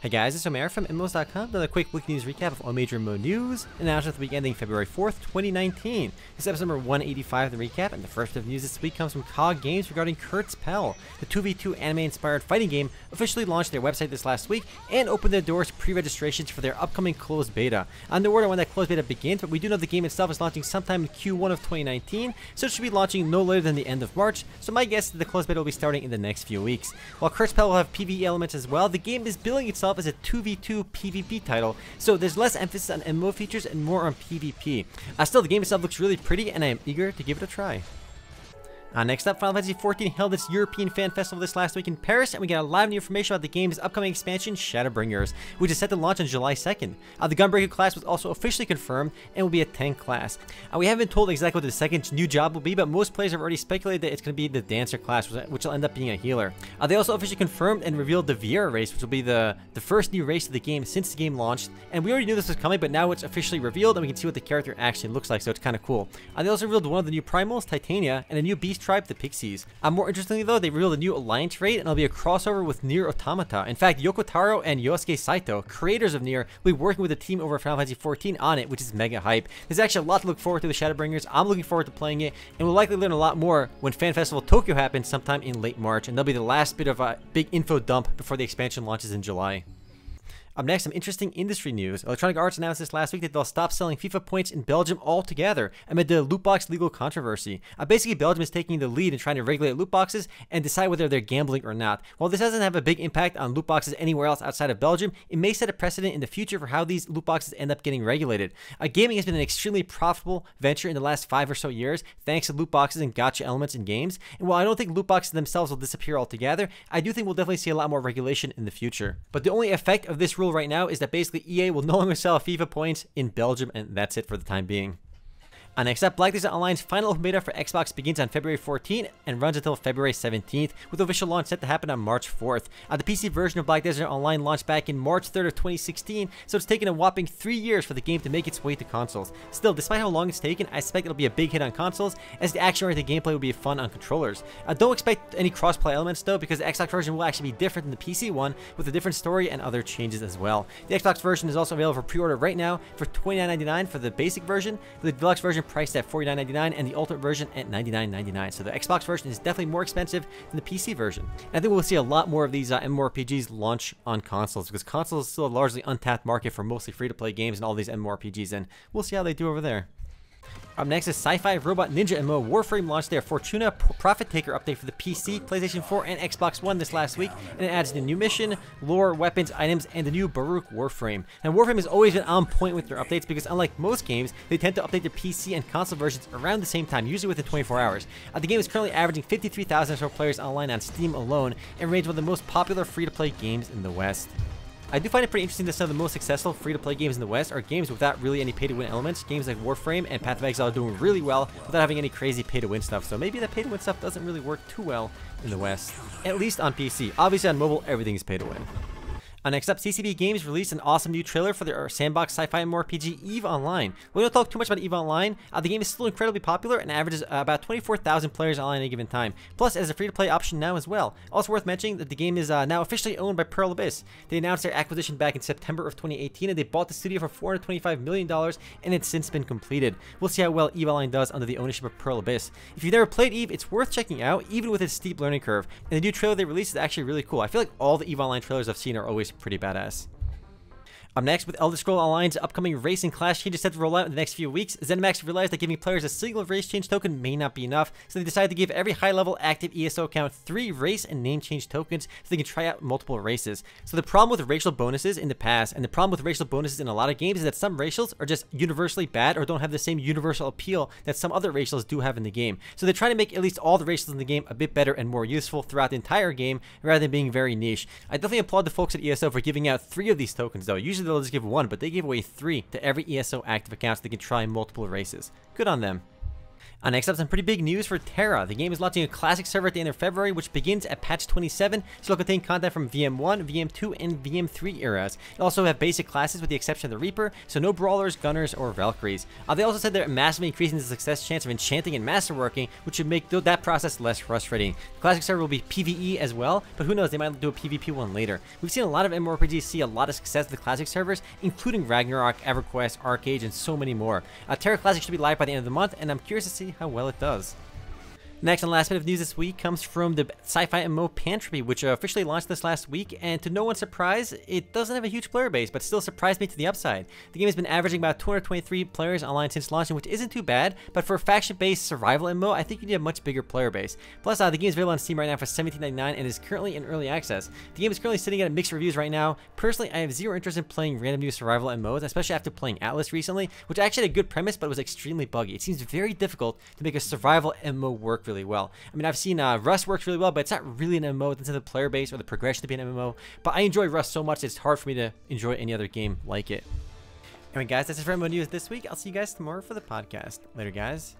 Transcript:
Hey guys, it's Omer from MMOs.com. Another quick weekly news recap of all major MMO news. Announcement at the week ending February 4th, 2019. This is episode number 185 of the recap, and the first bit of news this week comes from COG Games regarding Kurtzpel. The 2v2 anime-inspired fighting game officially launched their website this last week and opened their doors to pre-registrations for their upcoming closed beta. I'm not sure when that closed beta begins, but we do know the game itself is launching sometime in Q1 of 2019, so it should be launching no later than the end of March, so my guess is that the closed beta will be starting in the next few weeks. While Kurtzpel will have PvE elements as well, the game is billing itself as a 2v2 PvP title, so there's less emphasis on MMO features and more on PvP. Still, the game itself looks really pretty, and I am eager to give it a try. Next up, Final Fantasy XIV held its European Fan Festival this last week in Paris, and we got a lot of new information about the game's upcoming expansion, Shadowbringers, which is set to launch on July 2nd. The Gunbreaker class was also officially confirmed and will be a tank class. We haven't been told exactly what the second new job will be, but most players have already speculated that it's going to be the Dancer class, which will end up being a healer. They also officially confirmed and revealed the Vieira race, which will be the first new race of the game since the game launched, and we already knew this was coming, but now it's officially revealed, and we can see what the character actually looks like, so it's kind of cool. They also revealed one of the new primals, Titania, and a new beast tribe, the Pixies. More interestingly though, they revealed a new alliance raid, and it'll be a crossover with Nier Automata. In fact, Yoko Taro and Yosuke Saito, creators of Nier, will be working with the team over at Final Fantasy XIV on it, which is mega hype. There's actually a lot to look forward to with Shadowbringers. I'm looking forward to playing it, and we'll likely learn a lot more when Fan Festival Tokyo happens sometime in late March, and that'll be the last bit of a big info dump before the expansion launches in July. Up next, some interesting industry news. Electronic Arts announced this last week that they'll stop selling FIFA points in Belgium altogether amid the lootbox legal controversy. Basically, Belgium is taking the lead in trying to regulate lootboxes and decide whether they're gambling or not. While this doesn't have a big impact on lootboxes anywhere else outside of Belgium, it may set a precedent in the future for how these lootboxes end up getting regulated. Gaming has been an extremely profitable venture in the last 5 or so years, thanks to lootboxes and gacha elements in games. And while I don't think lootboxes themselves will disappear altogether, I do think we'll definitely see a lot more regulation in the future. But the only effect of this rule right now is that basically EA will no longer sell FIFA points in Belgium, and that's it for the time being. Next up, Black Desert Online's final open beta for Xbox begins on February 14th and runs until February 17th, with official launch set to happen on March 4th. The PC version of Black Desert Online launched back in March 3rd of 2016, so it's taken a whopping 3 years for the game to make its way to consoles. Still, despite how long it's taken, I expect it'll be a big hit on consoles, as the action-oriented gameplay will be fun on controllers. Don't expect any cross-play elements though, because the Xbox version will actually be different than the PC one, with a different story and other changes as well. The Xbox version is also available for pre-order right now for $29.99 for the basic version, with the deluxe version priced at $49.99 and the ultimate version at $99.99. So the Xbox version is definitely more expensive than the PC version. And I think we'll see a lot more of these MMORPGs launch on consoles, because consoles is still a largely untapped market for mostly free-to-play games and all these MMORPGs, and we'll see how they do over there. Up next is Sci-Fi Robot Ninja MMO. Warframe launched their Fortuna Profit Taker update for the PC, PlayStation 4, and Xbox One this last week, and it adds the new mission, lore, weapons, items, and the new Baruch Warframe. And Warframe has always been on point with their updates because unlike most games, they tend to update their PC and console versions around the same time, usually within 24 hours. The game is currently averaging 53,000 or so players online on Steam alone, and remains one of the most popular free-to-play games in the West. I do find it pretty interesting that some of the most successful free-to-play games in the West are games without really any pay-to-win elements. Games like Warframe and Path of Exile are doing really well without having any crazy pay-to-win stuff, so maybe that pay-to-win stuff doesn't really work too well in the West. At least on PC. Obviously on mobile, everything is pay-to-win. Next up, CCB Games released an awesome new trailer for their sandbox sci-fi MMORPG EVE Online. We don't talk too much about EVE Online. The game is still incredibly popular and averages about 24,000 players online at any given time. Plus, it has a free-to-play option now as well. Also worth mentioning that the game is now officially owned by Pearl Abyss. They announced their acquisition back in September of 2018, and they bought the studio for $425 million, and it's since been completed. We'll see how well EVE Online does under the ownership of Pearl Abyss. If you've never played EVE, it's worth checking out, even with its steep learning curve. And the new trailer they released is actually really cool. I feel like all the EVE Online trailers I've seen are always pretty badass. Up next, with Elder Scrolls Online's upcoming race and class changes set to roll out in the next few weeks, ZeniMax realized that giving players a single race change token may not be enough, so they decided to give every high-level active ESO account 3 race and name change tokens so they can try out multiple races. So the problem with racial bonuses in the past, and the problem with racial bonuses in a lot of games, is that some racials are just universally bad or don't have the same universal appeal that some other racials do have in the game. So they're trying to make at least all the racials in the game a bit better and more useful throughout the entire game, rather than being very niche. I definitely applaud the folks at ESO for giving out 3 of these tokens though. Usually they'll just give 1, but they gave away 3 to every ESO active account so they can try multiple races. Good on them. Next up, some pretty big news for Tera. The game is launching a classic server at the end of February, which begins at patch 27, so it'll contain content from VM1, VM2, and VM3 eras. It'll also have basic classes with the exception of the Reaper, so no Brawlers, Gunners, or Valkyries. They also said they're massively increasing the success chance of enchanting and masterworking, which should make that process less frustrating. The classic server will be PvE as well, but who knows, they might do a PvP one later. We've seen a lot of MMORPGs see a lot of success with the classic servers, including Ragnarok, EverQuest, Arcade, and so many more. Tera Classic should be live by the end of the month, and I'm curious to see how well it does. Next and last bit of news this week comes from the sci-fi MMO Pantropy, which officially launched this last week, and to no one's surprise, it doesn't have a huge player base, but still surprised me to the upside. The game has been averaging about 223 players online since launching, which isn't too bad, but for a faction-based survival MMO, I think you need a much bigger player base. Plus, the game is available on Steam right now for $17.99 and is currently in early access. The game is currently sitting at mixed reviews right now. Personally, I have zero interest in playing random new survival MMOs, especially after playing Atlas recently, which actually had a good premise, but it was extremely buggy. It seems very difficult to make a survival MMO work really well. I mean, I've seen Rust works really well, but it's not really an MMO. It doesn't have the player base or the progression to be an MMO. But I enjoy Rust so much, it's hard for me to enjoy any other game like it. Anyway, guys, that's it for MMO news this week. I'll see you guys tomorrow for the podcast. Later, guys.